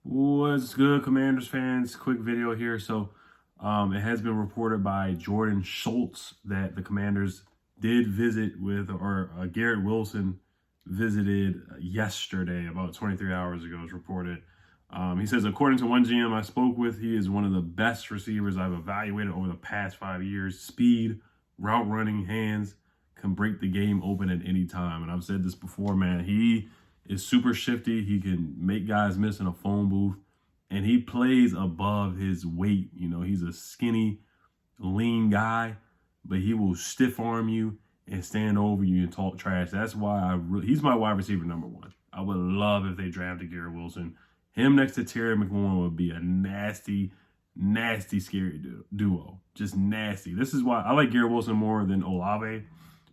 What's good, Commanders fans? Quick video here. It has been reported by Jordan Schultz that the Commanders did visit Garett Wilson visited yesterday, about 23 hours ago, is reported. He says, according to one GM I spoke with, he is one of the best receivers I've evaluated over the past 5 years. Speed, route running, hands, can break the game open at any time. And I've said this before, man. He is super shifty. He can make guys miss in a phone booth. And he plays above his weight. You know, he's a skinny, lean guy, but he will stiff arm you and stand over you and talk trash. That's why he's my wide receiver number one. I would love if they drafted Garett Wilson. Him next to Terry McLaurin would be a nasty, scary duo. Just nasty. This is why I like Garett Wilson more than Olave,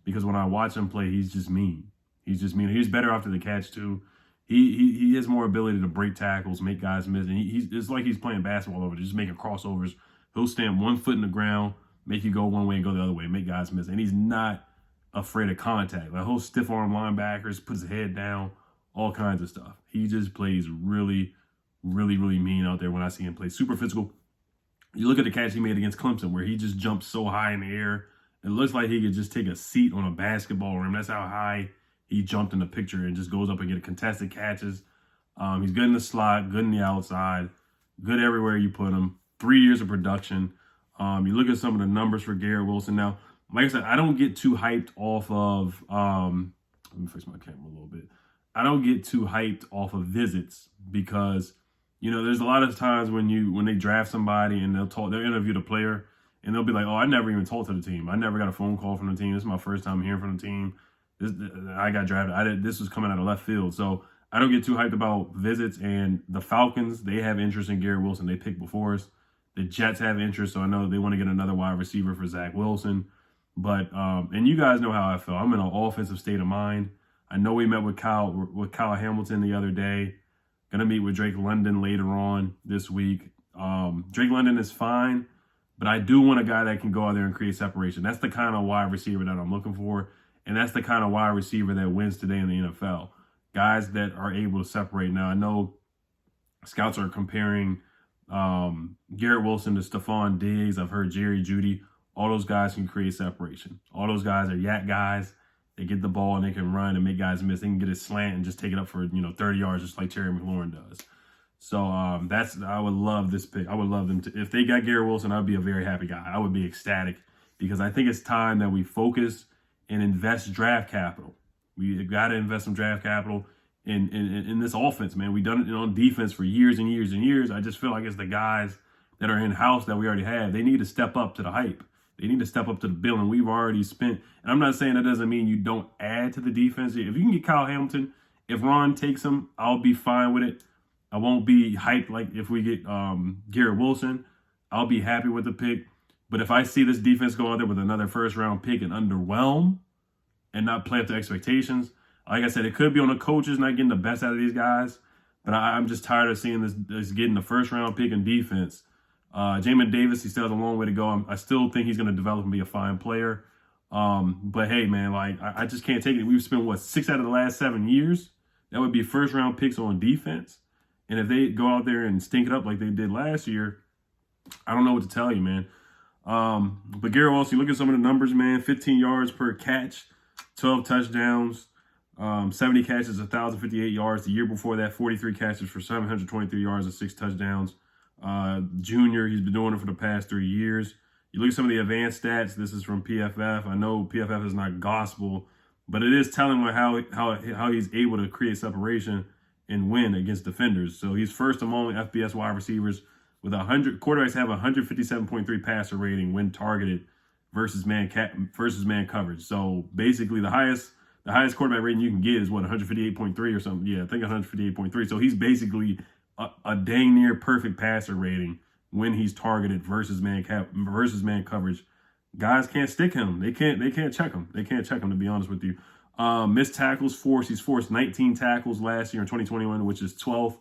because when I watch him play, he's just mean. He's better after the catch too. He has more ability to break tackles, make guys miss, and it's like he's playing basketball over there, just making crossovers. He'll stand 1 foot in the ground, make you go one way and go the other way, make guys miss, and he's not afraid of contact. Like, he'll stiff arm linebackers, puts his head down, all kinds of stuff. He just plays really mean out there when I see him play. Super physical. You look at the catch he made against Clemson, where he just jumped so high in the air. It looks like he could just take a seat on a basketball rim. That's how high he jumped in the picture and just goes up and get contested catches. He's good in the slot, good in the outside, good everywhere you put him. 3 years of production. You look at some of the numbers for Garett Wilson. Now, like I said, I don't get too hyped off of, let me fix my camera a little bit. I don't get too hyped off of visits because, you know, there's a lot of times when they draft somebody and they'll interview the player and they'll be like, oh, I never even talked to the team. I never got a phone call from the team. This is my first time hearing from the team. I got drafted. This was coming out of left field. So I don't get too hyped about visits. And the Falcons, they have interest in Garett Wilson. They picked before us. The Jets have interest, so I know they want to get another wide receiver for Zach Wilson. But and you guys know how I feel. I'm in an offensive state of mind. I know we met with Kyle Hamilton the other day. Gonna meet with Drake London later on this week. Drake London is fine, but I do want a guy that can go out there and create separation. That's the kind of wide receiver that I'm looking for. And that's the kind of wide receiver that wins today in the NFL. Guys that are able to separate. Now, I know scouts are comparing Garett Wilson to Stephon Diggs. I've heard Jerry Jeudy. All those guys can create separation. All those guys are yak guys. They get the ball and they can run and make guys miss. They can get a slant and just take it up for 30 yards, just like Terry McLaurin does. So I would love this pick. I would love them to. If they got Garett Wilson, I'd be a very happy guy. I would be ecstatic because I think it's time that we focus and invest draft capital. We got to invest some draft capital in this offense, man. We've done it on defense for years and years and years. I just feel like it's the guys that are in-house that we already have. They need to step up to the hype. They need to step up to the bill, and we've already spent. And I'm not saying that doesn't mean you don't add to the defense. If you can get Kyle Hamilton, if Ron takes him, I'll be fine with it. I won't be hyped like if we get Garett Wilson. I'll be happy with the pick. But if I see this defense go out there with another first-round pick and underwhelm and not play up to expectations, like I said, it could be on the coaches not getting the best out of these guys. But I'm just tired of seeing this getting the first-round pick in defense. Jamin Davis, he still has a long way to go. I still think he's going to develop and be a fine player. But, hey, man, I just can't take it. We've spent, 6 out of the last 7 years? That would be first-round picks on defense. And if they go out there and stink it up like they did last year, I don't know what to tell you, man. But Garett Wilson, you look at some of the numbers, man. 15 yards per catch, 12 touchdowns, 70 catches, 1,058 yards. The year before that, 43 catches for 723 yards and 6 touchdowns. Junior, he's been doing it for the past 3 years. You look at some of the advanced stats. This is from PFF. I know PFF is not gospel, but it is telling how he's able to create separation and win against defenders. So he's first among FBS wide receivers with 100. Quarterbacks have 157.3 passer rating when targeted versus man coverage. So basically, the highest quarterback rating you can get is 158.3 or something. Yeah, I think 158.3. So he's basically a dang near perfect passer rating when he's targeted versus man coverage. Guys can't stick him. They can't check him. They can't check him, to be honest with you. Missed tackles forced. He's forced 19 tackles last year in 2021, which is 12th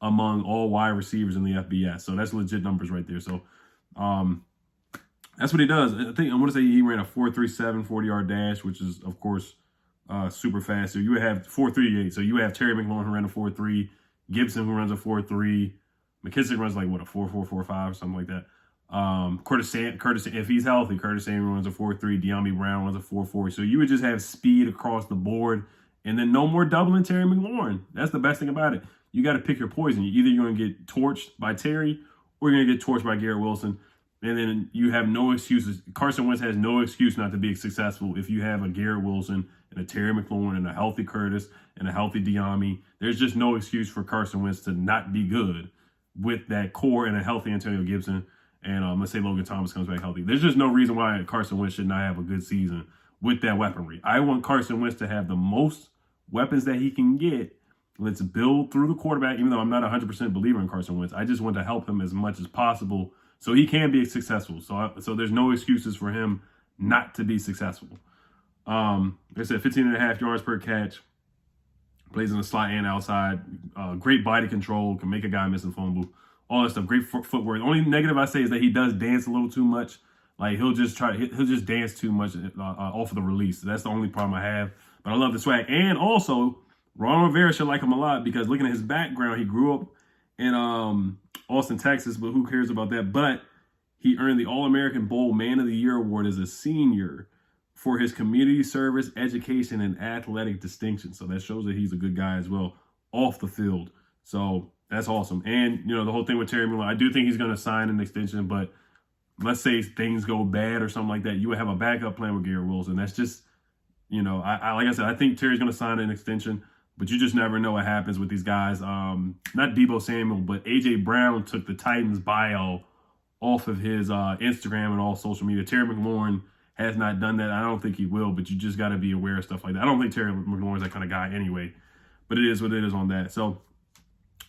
among all wide receivers in the FBS. So that's legit numbers right there. So that's what he does. I want to say he ran a 4.37 40-yard dash, which is, of course, super fast. So you would have 4.38. So you would have Terry McLaurin who ran a 4.3. Gibson, who runs a 4.3. McKissick runs like, what, a 4.4, 4.5, something like that. Curtis, if he's healthy, Curtis Samuel runs a 4.3. De'Ami Brown runs a 4.4. So you would just have speed across the board, and then no more doubling Terry McLaurin. That's the best thing about it. You got to pick your poison. Either you're going to get torched by Terry, or you're going to get torched by Garett Wilson. And then you have no excuses. Carson Wentz has no excuse not to be successful if you have a Garett Wilson and a Terry McLaurin and a healthy Curtis and a healthy De'Ami. There's just no excuse for Carson Wentz to not be good with that core and a healthy Antonio Gibson. And let's say Logan Thomas comes back healthy. There's just no reason why Carson Wentz should not have a good season with that weaponry. I want Carson Wentz to have the most weapons that he can get. Let's build through the quarterback, even though I'm not 100% believer in Carson Wentz. I just want to help him as much as possible so he can be successful. So there's no excuses for him not to be successful. Like I said, 15.5 yards per catch. Plays in the slot and outside. Great body control. Can make a guy miss and fumble. All that stuff. Great footwork. The only negative I say is that he does dance a little too much. Like he'll just dance too much off of the release. That's the only problem I have. But I love the swag. And also, Ron Rivera should like him a lot because looking at his background, he grew up in Austin, Texas, but who cares about that? But he earned the All-American Bowl Man of the Year award as a senior for his community service, education, and athletic distinction. So that shows that he's a good guy as well off the field. So that's awesome. And, you know, the whole thing with Terry McLaurin, I do think he's going to sign an extension, but let's say things go bad or something like that, you would have a backup plan with Garett Wilson. That's just, you know, I like I said, I think Terry's going to sign an extension, but you just never know what happens with these guys. Not Deebo Samuel, but A.J. Brown took the Titans bio off of his Instagram and all social media. Terry McLaurin has not done that. I don't think he will, but you just got to be aware of stuff like that. I don't think Terry McLaurin's that kind of guy anyway, but it is what it is on that. So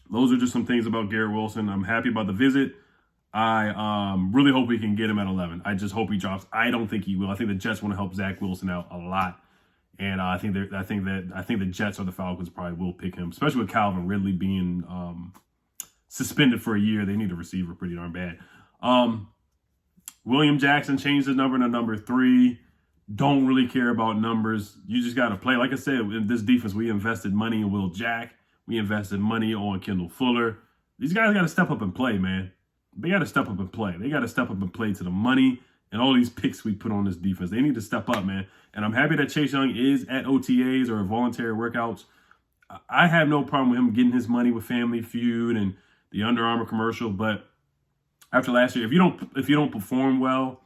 those are just some things about Garett Wilson. I'm happy about the visit. I really hope we can get him at 11. I just hope he drops. I don't think he will. I think the Jets want to help Zach Wilson out a lot. And I think the Jets or the Falcons probably will pick him, especially with Calvin Ridley being suspended for a year. They need a receiver pretty darn bad. William Jackson changed his number to number 3. Don't really care about numbers. You just got to play. Like I said, in this defense, we invested money in Will Jack. We invested money on Kendall Fuller. These guys got to step up and play, man. They got to step up and play. They got to step up and play to the money and all these picks we put on this defense. They need to step up, man. And I'm happy that Chase Young is at OTAs or voluntary workouts. I have no problem with him getting his money with Family Feud and the Under Armour commercial. But after last year, if you don't perform well,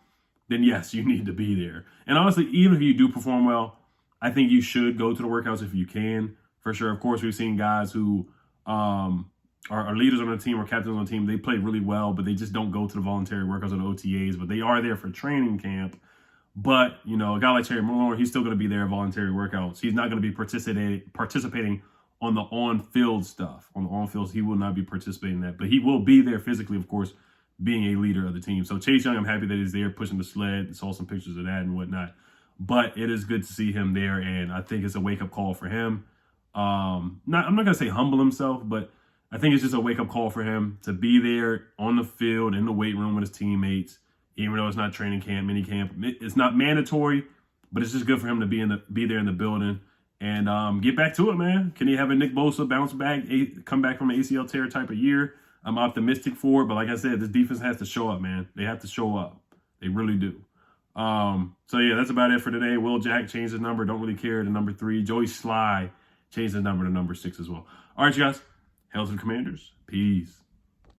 then yes, you need to be there. And honestly, even if you do perform well, I think you should go to the workouts if you can, for sure. Of course, we've seen guys who are leaders on the team or captains on the team. They play really well, but they just don't go to the voluntary workouts or the OTAs. But they are there for training camp. But, you know, a guy like Terry McLaurin, he's still going to be there at voluntary workouts. He's not going to be participating on the on-field stuff. On the on-field, he will not be participating in that. But he will be there physically, of course, being a leader of the team. So Chase Young, I'm happy that he's there pushing the sled. Saw some pictures of that and whatnot. But it is good to see him there, and I think it's a wake-up call for him. I'm not going to say humble himself, but I think it's just a wake-up call for him to be there on the field, in the weight room with his teammates, even though it's not training camp, mini camp. It's not mandatory, but it's just good for him to be there in the building and get back to it, man. Can he have a Nick Bosa bounce back, come back from an ACL tear type of year? I'm optimistic for it, but like I said, this defense has to show up, man. They have to show up. They really do. So yeah, that's about it for today. Will Jack changed his number. Don't really care to number 3. Joey Slye changed his number to number 6 as well. All right, you guys. Hail to the Commanders. Peace.